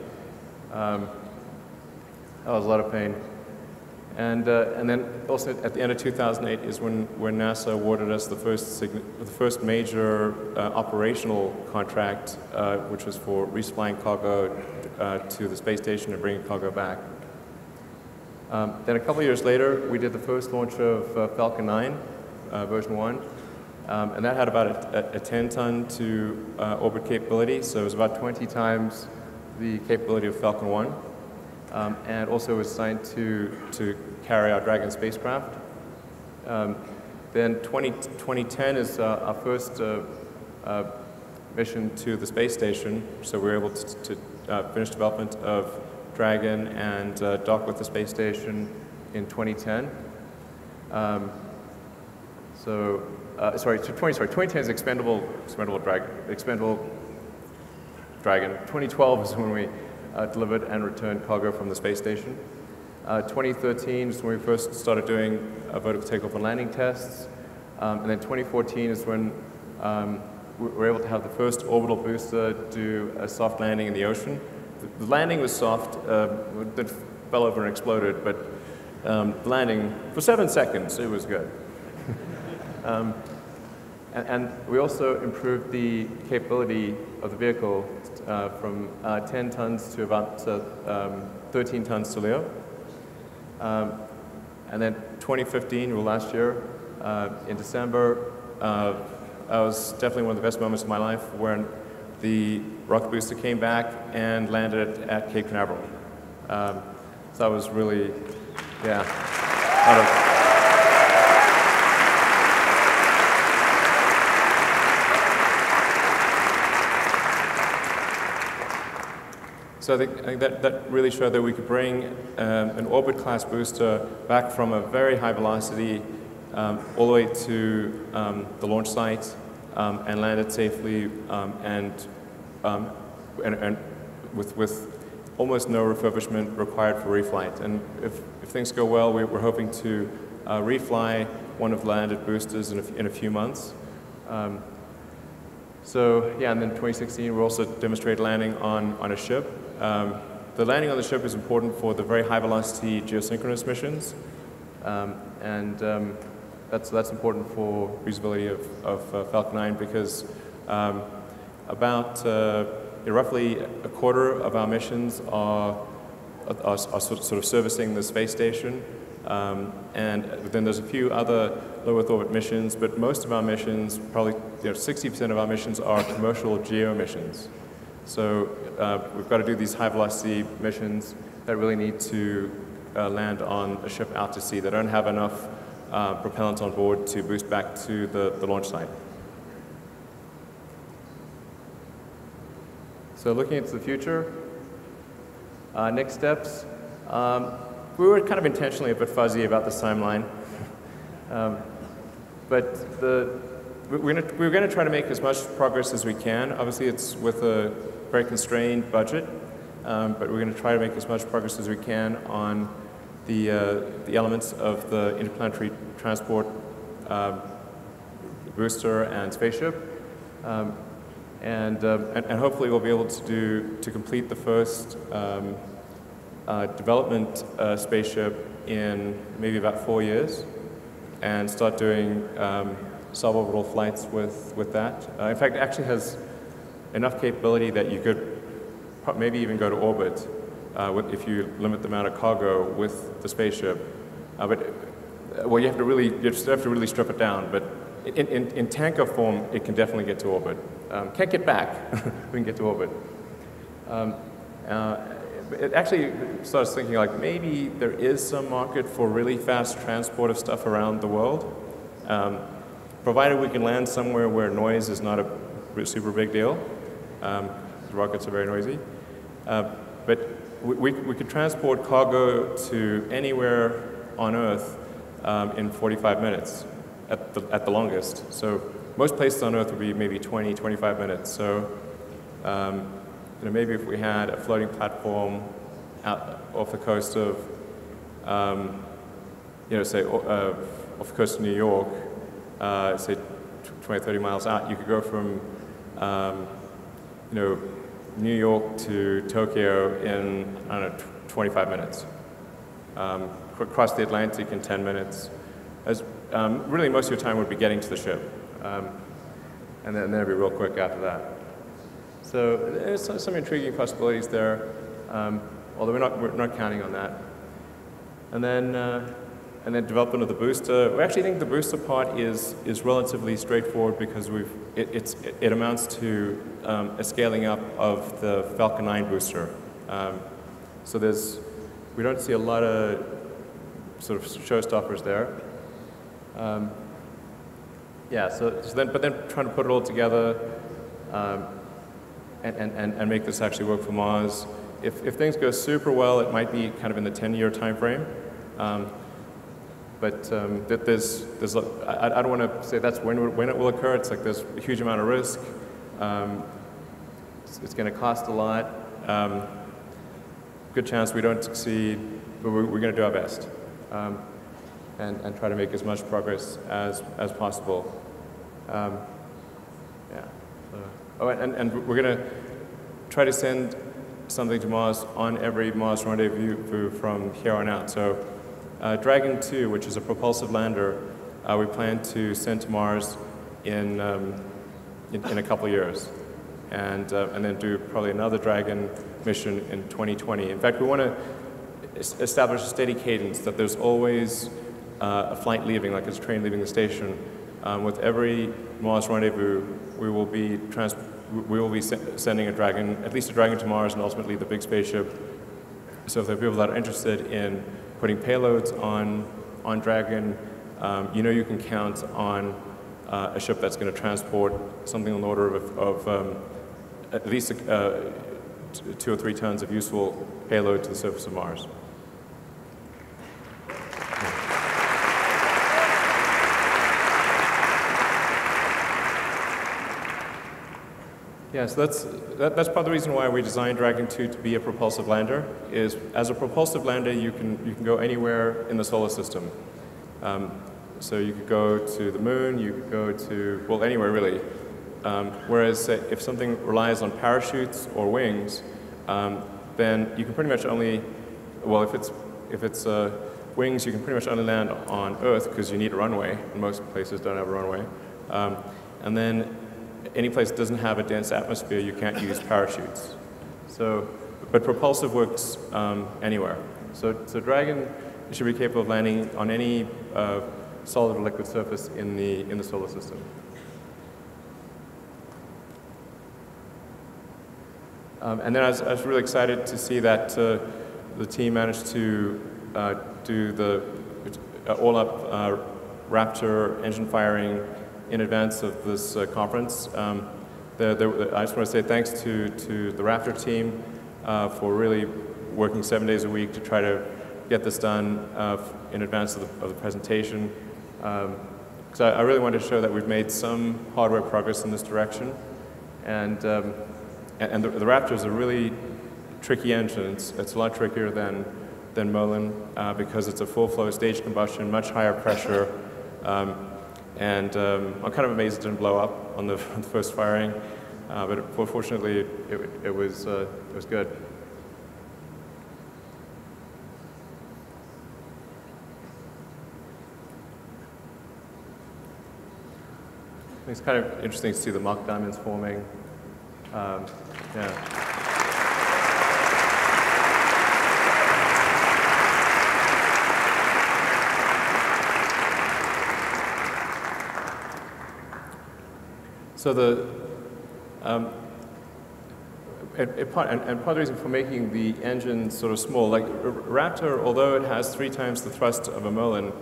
That was a lot of pain. And then also at the end of 2008 is when NASA awarded us the first major operational contract, which was for resupplying cargo to the space station and bringing cargo back. Then a couple years later, we did the first launch of Falcon 9, version 1. And that had about a 10-ton to orbit capability, so it was about 20 times the capability of Falcon 1, and also was designed to carry our Dragon spacecraft. Then 2010 is our first mission to the space station, so we were able to finish development of Dragon and dock with the space station in 2010. 2010 is expendable Dragon. 2012 is when we delivered and returned cargo from the space station. 2013 is when we first started doing vertical takeoff and landing tests. And then 2014 is when we were able to have the first orbital booster do a soft landing in the ocean. The landing was soft, it fell over and exploded, but the landing, for 7 seconds, it was good. And we also improved the capability of the vehicle from 10 tons to about 13 tons to LEO. And then 2015, well, last year, in December, that was definitely one of the best moments of my life when the rocket booster came back and landed at Cape Canaveral. So that was really, yeah, So I think that really showed that we could bring an orbit-class booster back from a very high velocity all the way to the launch site and land it safely and with almost no refurbishment required for reflight. And if things go well, we're hoping to refly one of the landed boosters in a few months. So yeah, and then 2016, we also demonstrated landing on a ship. The landing on the ship is important for the very high-velocity geosynchronous missions, and that's important for reusability of Falcon 9 because about roughly a quarter of our missions are sort of servicing the space station, and then there's a few other low Earth orbit missions, but most of our missions, probably 60% of our missions are commercial geo missions. So we've got to do these high-velocity missions that really need to land on a ship out to sea. They don't have enough propellant on board to boost back to the launch site. So looking into the future, next steps. We were kind of intentionally a bit fuzzy about this timeline, but we're going to try to make as much progress as we can. Obviously, it's with a very constrained budget, but we're going to try to make as much progress as we can on the elements of the interplanetary transport booster and spaceship, and hopefully we'll be able to complete the first development spaceship in maybe about 4 years, and start doing suborbital flights with that. In fact, it actually has enough capability that you could maybe even go to orbit if you limit the amount of cargo with the spaceship. Well, you have to really strip it down. But in tanker form, it can definitely get to orbit. Can't get back. We can get to orbit. It actually starts thinking like maybe there is some market for really fast transport of stuff around the world, provided we can land somewhere where noise is not a super big deal. The rockets are very noisy. But we could transport cargo to anywhere on Earth in 45 minutes at the longest. So most places on Earth would be maybe 20, 25 minutes. So maybe if we had a floating platform out off the coast of, say off the coast of New York, say 20, 30 miles out, you could go from New York to Tokyo in, I don't know, 25 minutes. Cross the Atlantic in 10 minutes. Really, most of your time would be getting to the ship. And then it'd be real quick after that. So there's some intriguing possibilities there, although we're not counting on that. And then development of the booster. We actually think the booster part is relatively straightforward because it amounts to a scaling up of the Falcon 9 booster. So we don't see a lot of sort of showstoppers there. But then trying to put it all together and make this actually work for Mars. If things go super well, it might be kind of in the 10-year time frame. But I don't want to say that's when it will occur. It's like there's a huge amount of risk. It's going to cost a lot. Good chance we don't succeed, but we're going to do our best and try to make as much progress as possible. And we're going to try to send something to Mars on every Mars rendezvous from here on out. So Dragon 2, which is a propulsive lander, we plan to send to Mars in a couple of years, and then do probably another Dragon mission in 2020. In fact, we want to establish a steady cadence, that there's always a flight leaving, like it's a train leaving the station. With every Mars rendezvous, we will be sending a Dragon, at least a Dragon to Mars, and ultimately the big spaceship. So if there are people that are interested in putting payloads on Dragon, you know you can count on a ship that's going to transport something on the order of at least 2 or 3 tons of useful payload to the surface of Mars. Yeah, so that's part of the reason why we designed Dragon 2 to be a propulsive lander. Is as a propulsive lander, you can go anywhere in the solar system. So you could go to the moon, you could go to, well, anywhere really. Whereas if something relies on parachutes or wings, then you can pretty much only, well, if it's wings, you can pretty much only land on Earth because you need a runway, and most places don't have a runway. And then any place that doesn't have a dense atmosphere, you can't use parachutes. So, but propulsive works anywhere. So Dragon should be capable of landing on any solid or liquid surface in the solar system. And then I was really excited to see that the team managed to do the all-up Raptor engine firing in advance of this conference. I just want to say thanks to the Raptor team for really working 7 days a week to try to get this done in advance of the presentation. Because I really wanted to show that we've made some hardware progress in this direction. And the Raptor is a really tricky engine. It's a lot trickier than Merlin because it's a full-flow stage combustion, much higher pressure. And I'm kind of amazed it didn't blow up on the first firing, but fortunately it was good. It's kind of interesting to see the Mach diamonds forming. Yeah. So part of the reason for making the engine sort of small, like Raptor, although it has 3 times the thrust of a Merlin,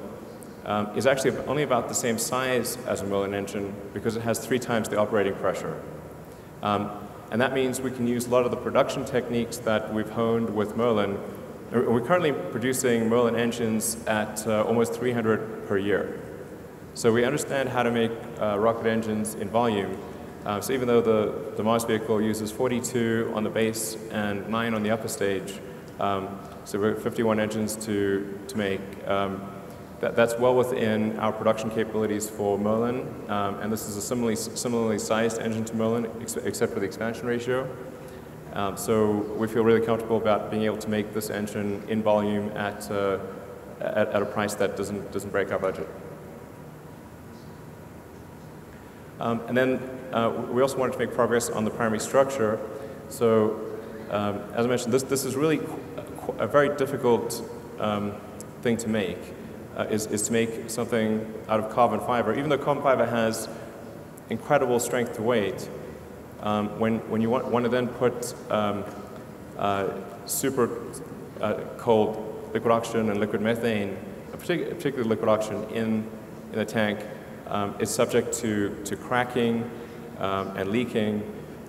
is actually only about the same size as a Merlin engine because it has 3 times the operating pressure. And that means we can use a lot of the production techniques that we've honed with Merlin. We're currently producing Merlin engines at almost 300 per year. So we understand how to make rocket engines in volume. So even though the Mars vehicle uses 42 on the base and 9 on the upper stage, so we're 51 engines to make. That's well within our production capabilities for Merlin, and this is a similarly sized engine to Merlin, except for the expansion ratio. So we feel really comfortable about being able to make this engine in volume at a price that doesn't break our budget. And then we also wanted to make progress on the primary structure. So as I mentioned, this is really a very difficult thing to make, is to make something out of carbon fiber. Even though carbon fiber has incredible strength to weight, when you want to then put super cold liquid oxygen and liquid methane, particularly liquid oxygen, in the tank, it's subject to cracking and leaking,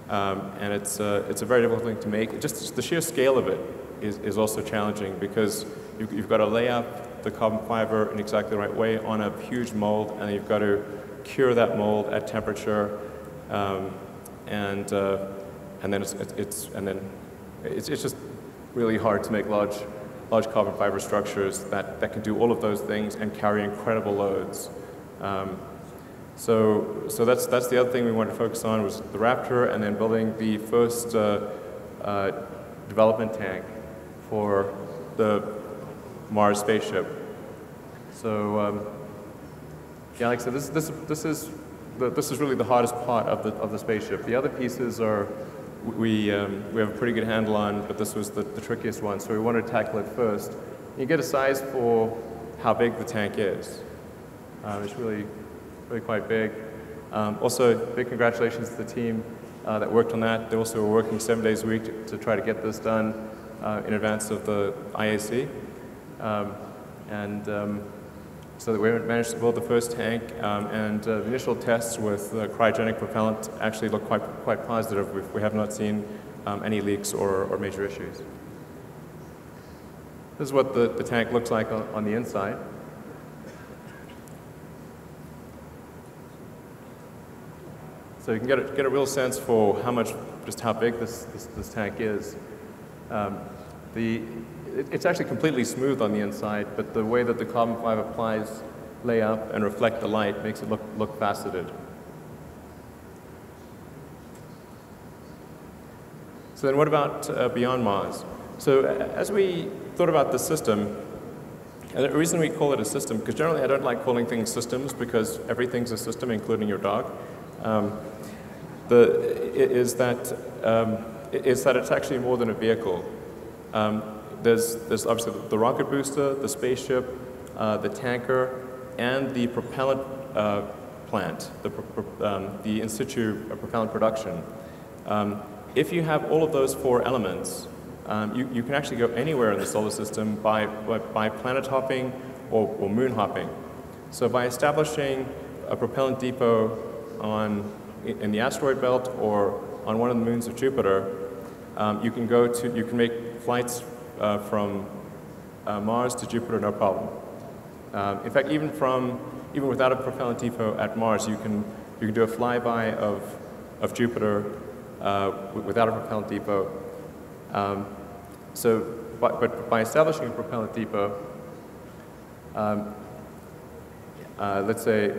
and it's a very difficult thing to make. Just the sheer scale of it is also challenging because you've got to lay up the carbon fiber in exactly the right way on a huge mold, and you've got to cure that mold at temperature, and then it's just really hard to make large carbon fiber structures that can do all of those things and carry incredible loads. So that's the other thing we wanted to focus on was the Raptor, and then building the first development tank for the Mars spaceship. So yeah, like I said, this is really the hardest part of the spaceship. The other pieces are we have a pretty good handle on, but this was the trickiest one, so we wanted to tackle it first. You get a size for how big the tank is. It's really quite big. Also, big congratulations to the team that worked on that. They also were working 7 days a week to try to get this done in advance of the IAC. So that we managed to build the first tank, and the initial tests with cryogenic propellant actually look quite positive. We have not seen any leaks or major issues. This is what the tank looks like on the inside. So you can get a real sense for just how big this tank is. It's actually completely smooth on the inside, but the way that the carbon fiber plies lay up and reflect the light makes it look faceted. So then what about beyond Mars? So as we thought about the system, and the reason we call it a system, because generally I don't like calling things systems because everything's a system, including your dog, is that it's actually more than a vehicle. There's obviously the rocket booster, the spaceship, the tanker, and the propellant plant, the in situ propellant production. If you have all of those 4 elements, you can actually go anywhere in the solar system by planet hopping or moon hopping. So by establishing a propellant depot in the asteroid belt or on one of the moons of Jupiter, you can make flights from Mars to Jupiter, no problem. In fact, even without a propellant depot at Mars, you can do a flyby of Jupiter without a propellant depot. But by establishing a propellant depot, let's say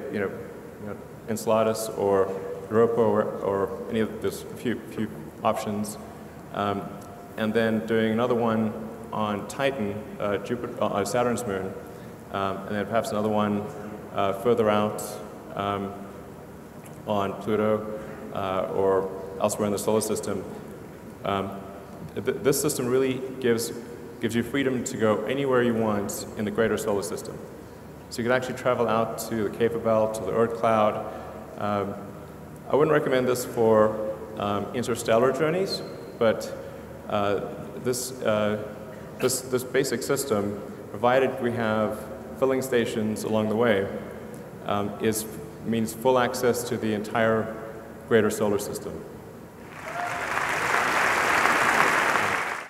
Enceladus or Europa or any of there's a few options, and then doing another one on Titan, Saturn's moon, and then perhaps another one further out on Pluto or elsewhere in the solar system. This system really gives you freedom to go anywhere you want in the greater solar system. So you can actually travel out to the Kuiper Belt, to the Oort cloud. I wouldn't recommend this for interstellar journeys, but this basic system, provided we have filling stations along the way, means full access to the entire greater solar system.